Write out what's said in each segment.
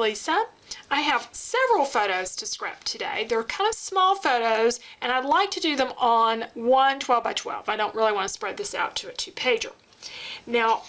Lisa. I have several photos to scrap today. They're kind of small photos, and I'd like to do them on one 12 by 12. I don't really want to spread this out to a 2-pager. Now,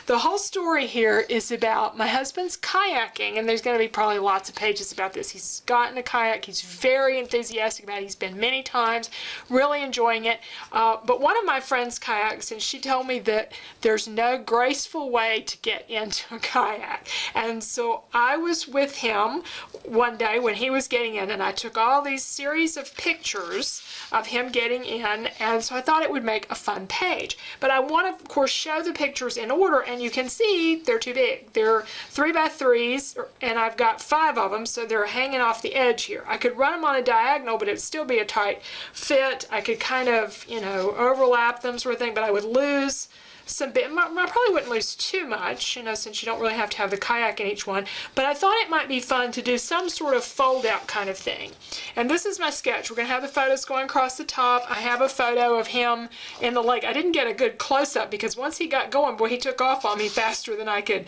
the whole story here is about my husband's kayaking, and there's going to be probably lots of pages about this. He's gotten a kayak. He's very enthusiastic about it. He's been many times, really enjoying it. But one of my friends kayaks, and she told me that there's no graceful way to get into a kayak. And so I was with him one day when he was getting in, and I took all these series of pictures of him getting in, and so I thought it would make a fun page. But I want to, of course, show the pictures in order, and you can see they're too big. They're 3 by 3s, and I've got 5 of them, so they're hanging off the edge here. I could run them on a diagonal, but it'd still be a tight fit. I could kind of, overlap them sort of thing, but I would lose some bit. I probably wouldn't lose too much, since you don't really have to have the kayak in each one, but I thought it might be fun to do some sort of fold-out kind of thing. And this is my sketch. We're going to have the photos going across the top. I have a photo of him in the lake. I didn't get a good close-up because once he got going, boy, he took off on me faster than I could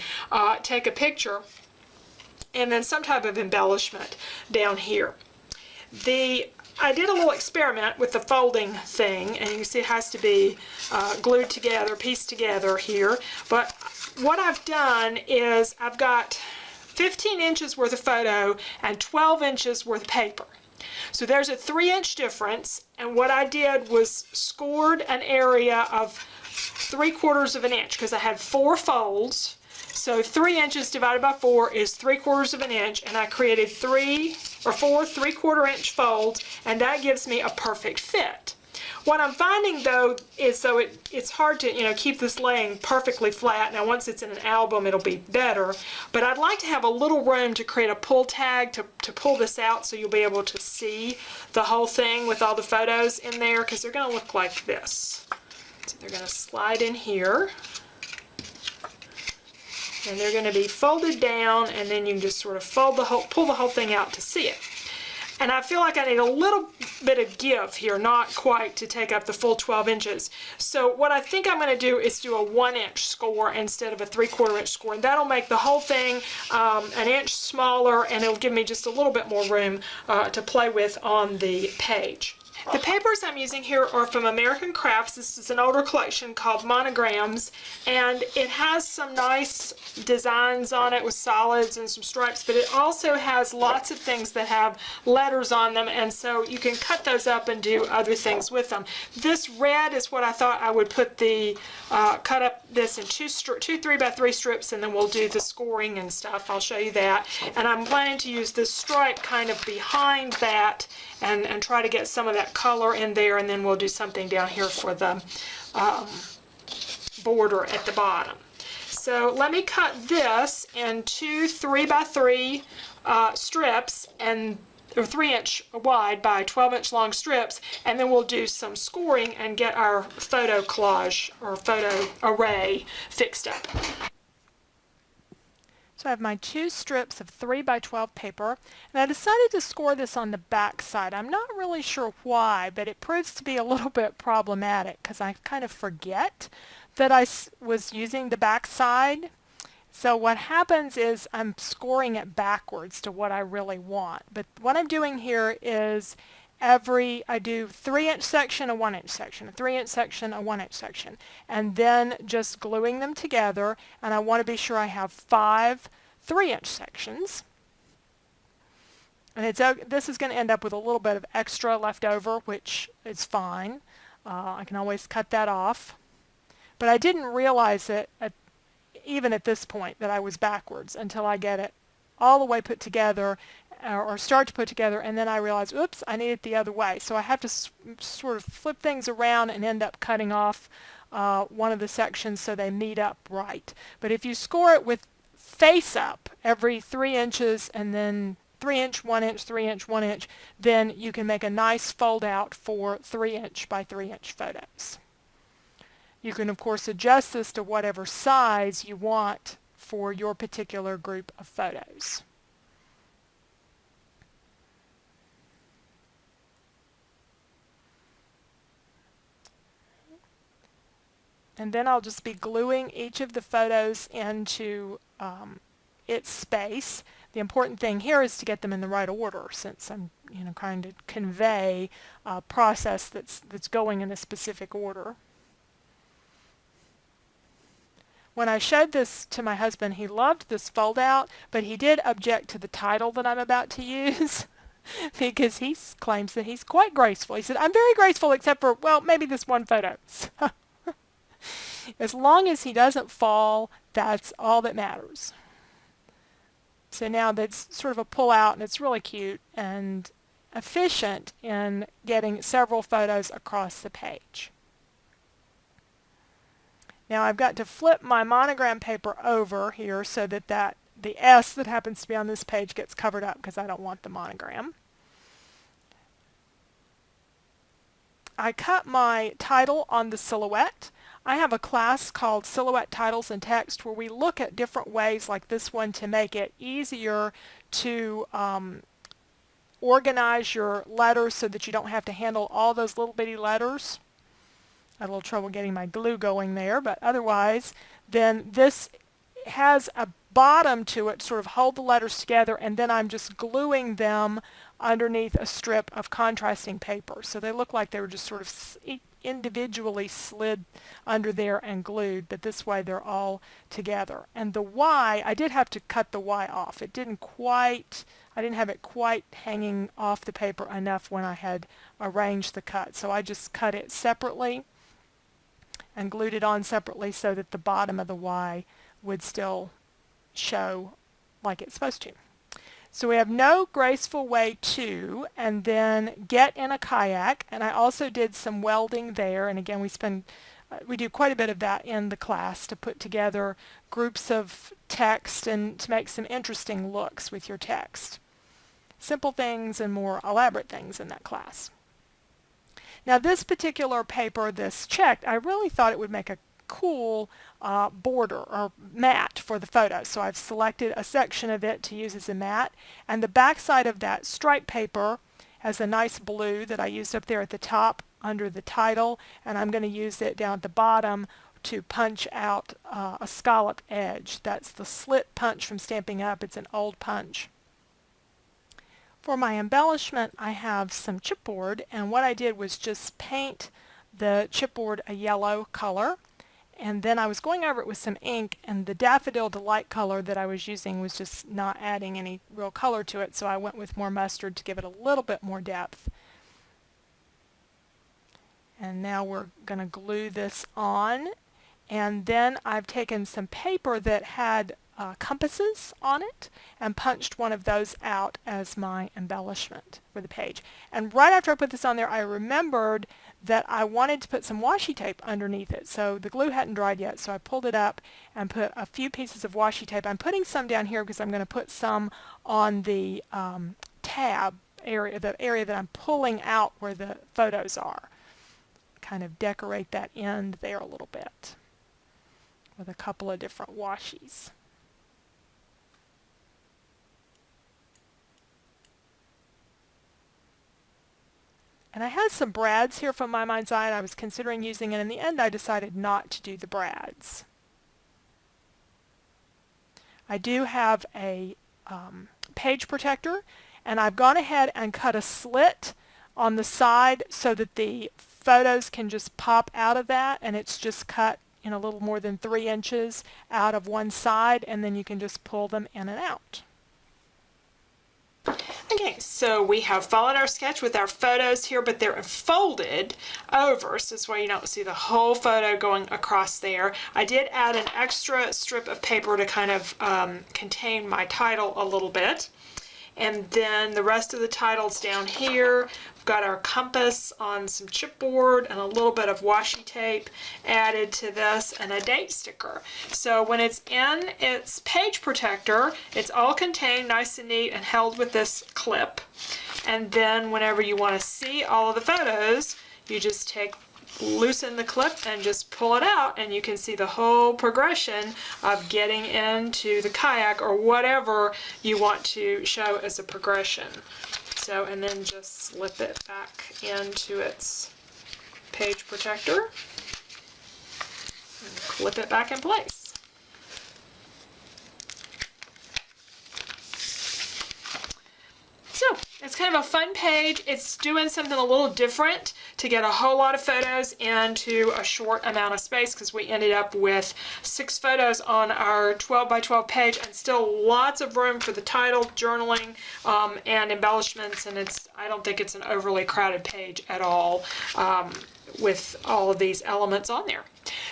take a picture. And then some type of embellishment down here. I did a little experiment with the folding thing, and you can see it has to be glued together, pieced together here. But what I've done is I've got 15 inches worth of photo and 12 inches worth of paper. So there's a 3-inch difference, and what I did was scored an area of 3/4 of an inch because I had 4 folds. So 3 inches divided by 4 is 3/4 of an inch, and I created 4 3/4 inch folds, and that gives me a perfect fit. What I'm finding though is it's hard to keep this laying perfectly flat. Now once it's in an album it'll be better, but I'd like to have a little room to create a pull tag to pull this out so you'll be able to see the whole thing with all the photos in there, because they're going to look like this. So they're going to slide in here. And they're going to be folded down, and then you can just sort of pull the whole thing out to see it. And I feel like I need a little bit of give here, not quite to take up the full 12 inches. So what I think I'm going to do is do a 1-inch score instead of a 3/4 inch score, and that'll make the whole thing an inch smaller, and it'll give me just a little bit more room to play with on the page. The papers I'm using here are from American Crafts. This is an older collection called Monograms, and it has some nice designs on it with solids and some stripes, but it also has lots of things that have letters on them, and so you can cut those up and do other things with them. This red is what I thought I would put cut up this in two 3 by 3 strips, and then we'll do the scoring and stuff. I'll show you that. And I'm planning to use this stripe kind of behind that and try to get some of that color in there, and then we'll do something down here for the border at the bottom. So let me cut this in 2 3 by 3 strips, or 3-inch wide by 12-inch long strips, and then we'll do some scoring and get our photo collage or photo array fixed up. So I have my 2 strips of 3 by 12 paper, and I decided to score this on the back side. I'm not really sure why, but it proves to be a little bit problematic because I kind of forget that I was using the back side. So what happens is I'm scoring it backwards to what I really want. But what I'm doing here is I do 3-inch section, a 1-inch section, a 3-inch section, a 1-inch section, and then just gluing them together, and I want to be sure I have 5 3-inch sections. And this is going to end up with a little bit of extra left over, which is fine. I can always cut that off. But I didn't realize it even at this point that I was backwards until I get it all the way put together, or start to put together, and then I realize, oops, I need it the other way. So I have to sort of flip things around and end up cutting off one of the sections so they meet up right. But if you score it with face up every 3 inches, and then 3-inch, 1-inch, 3-inch, 1-inch, then you can make a nice fold out for 3-inch by 3-inch photos. You can, of course, adjust this to whatever size you want for your particular group of photos. And then I'll just be gluing each of the photos into its space. The important thing here is to get them in the right order, since I'm trying to convey a process that's going in a specific order. When I showed this to my husband, he loved this fold-out, but he did object to the title that I'm about to use because he claims that he's quite graceful. He said, I'm very graceful except for, well, maybe this one photo. As long as he doesn't fall, that's all that matters. So now that's sort of a pull-out, and it's really cute and efficient in getting several photos across the page. Now I've got to flip my monogram paper over here so that the S that happens to be on this page gets covered up because I don't want the monogram. I cut my title on the silhouette. I have a class called Silhouette Titles and Text where we look at different ways like this one to make it easier to organize your letters so that you don't have to handle all those little bitty letters. I had a little trouble getting my glue going there, but otherwise, then this has a bottom to it to sort of hold the letters together, and then I'm just gluing them underneath a strip of contrasting paper. So they look like they were just sort of individually slid under there and glued, but this way they're all together. And the Y, I did have to cut the Y off. I didn't have it quite hanging off the paper enough when I had arranged the cut. So I just cut it separately and glued it on separately so that the bottom of the Y would still show like it's supposed to. So we have no graceful way to, and then get in a kayak, and I also did some welding there, and again we do quite a bit of that in the class to put together groups of text and to make some interesting looks with your text. Simple things and more elaborate things in that class. Now this particular paper, this checked, I really thought it would make a cool border or mat for the photo. So I've selected a section of it to use as a mat, and the back side of that striped paper has a nice blue that I used up there at the top under the title, and I'm going to use it down at the bottom to punch out a scalloped edge. That's the slit punch from Stampin' Up. It's an old punch. For my embellishment, I have some chipboard, and what I did was just paint the chipboard a yellow color, and then I was going over it with some ink, and the Daffodil Delight color that I was using was just not adding any real color to it, so I went with more mustard to give it a little bit more depth. And now we're going to glue this on, and then I've taken some paper that had compasses on it and punched one of those out as my embellishment for the page. And right after I put this on there, I remembered that I wanted to put some washi tape underneath it. So the glue hadn't dried yet, so I pulled it up and put a few pieces of washi tape. I'm putting some down here because I'm going to put some on the tab area, the area that I'm pulling out where the photos are. Kind of decorate that end there a little bit with a couple of different washies. And I had some brads here from My Mind's Eye, and I was considering using it. In the end, I decided not to do the brads. I do have a page protector, and I've gone ahead and cut a slit on the side so that the photos can just pop out of that, and it's just cut in a little more than 3 inches out of one side, and then you can just pull them in and out. Okay, so we have followed our sketch with our photos here, but they're folded over, so that's why you don't see the whole photo going across there. I did add an extra strip of paper to kind of contain my title a little bit. And then the rest of the titles down here, we've got our compass on some chipboard and a little bit of washi tape added to this and a date sticker. So when it's in its page protector, it's all contained nice and neat and held with this clip. And then whenever you want to see all of the photos, you just loosen the clip and just pull it out, and you can see the whole progression of getting into the kayak or whatever you want to show as a progression. So, and then just slip it back into its page protector and clip it back in place. So it's kind of a fun page. It's doing something a little different to get a whole lot of photos into a short amount of space, because we ended up with 6 photos on our 12 by 12 page and still lots of room for the title, journaling, and embellishments. And I don't think it's an overly crowded page at all, with all of these elements on there.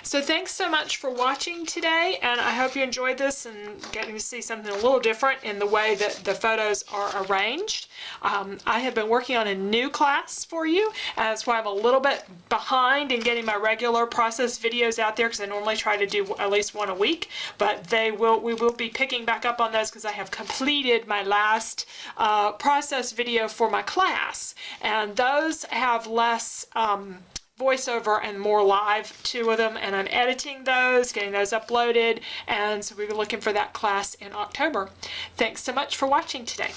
So thanks so much for watching today, and I hope you enjoyed this and getting to see something a little different in the way that the photos are arranged. I have been working on a new class for you, and that's why I'm a little bit behind in getting my regular process videos out there, because I normally try to do at least one a week, but we will be picking back up on those because I have completed my last process video for my class, and those have less voiceover and more live, 2 of them, and I'm editing those, getting those uploaded, and so we'll be looking for that class in October. Thanks so much for watching today.